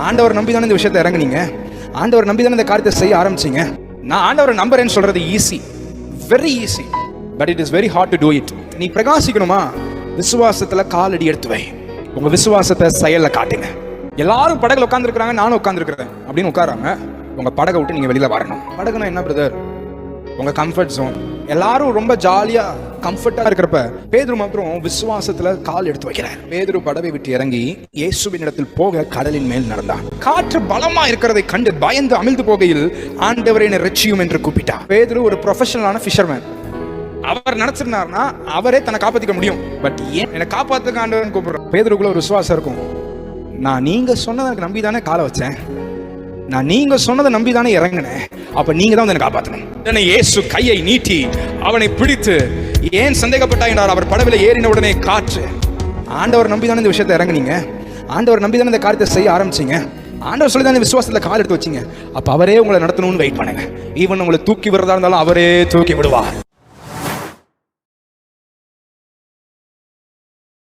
ஆண்டவர் நம்பி தானே இந்த விஷயத்தை இறங்குனீங்க, ஆண்டவர் நம்பி தானே இந்த காரியத்தை செய்ய ஆரம்பிச்சீங்க. நான் ஆண்டவரை நம்புறேன்னு சொல்றது easy, very easy, but it is very hard to do it. நீ பிரகாசிக்கணுமா, விசுவாசத்துல காலடி எடுத்து வை, உங்க விசுவாசத்தை செயல்ல காட்டுங்க. எல்லாரும் படகுல உட்காந்துருக்காங்க, நானும் உட்காந்துருக்கிறேன் அப்படின்னு உட்காராம உங்க படகை விட்டு நீங்க வெளியில வரணும். படகுனா என்ன பிரதர்? உங்க கம்ஃபர்ட் ஜோன். எல்லாரும் ரொம்ப ஜாலியா கம்ஃபர்ட்டா இருக்கிறப்ப பேதுரு மாத்திரம் விசுவாசத்துல கால் எடுத்து வைக்கிறார். பேதுரு படவை விட்டு இறங்கி இயேசுவின் இடத்தில் போக கடலின் மேல் நடந்தான். காற்று பலமா இருக்கிறதை கண்டு பயந்து அமிழ்ந்து போகையில் ஆண்டவரை என்னை ரட்சியும் என்று கூப்பிட்டார். பேதுரு ஒரு ப்ரொஃபஷனலான ஃபிஷர்மேன். அவர் நினைச்சிருந்தாருன்னா அவரே தன்னை காப்பாத்திக்க முடியும். பட் ஏன் என்னை காப்பாத்துக்க ஆண்டவன் கூப்பிடுறார்? பேதுருக்குள்ள ஒரு விசுவாசம் இருக்கும். நான் நீங்க சொன்னதை எனக்கு நம்பி தானே காலை வச்சேன், நான் நீங்க சொன்னதை நம்பி தானே இறங்கினேன், அப்ப நீங்க தான் என்னை காப்பாற்றணும். இயேசு கையை நீட்டி அவனை பிடித்து, ஏன் சந்தேகப்பட்டாய் என்றார். அவர் படவில ஏறின உடனே காற்று. ஆண்டவர் நம்பி தானே இந்த விஷயத்தை இறங்குனீங்க, ஆண்டவர் நம்பி தானே இந்த காரியத்தை செய்ய ஆரம்பிச்சீங்க, ஆண்டவர் சொல்லி தானே விசுவாசத்துல கால் எடுத்து வச்சீங்க, அப்ப அவரே உங்களை நடத்தணும்னு வெயிட் பண்ணுங்க. ஈவன் உங்களை தூக்கி விடுறதா இருந்தாலும் அவரே தூக்கி விடுவார்.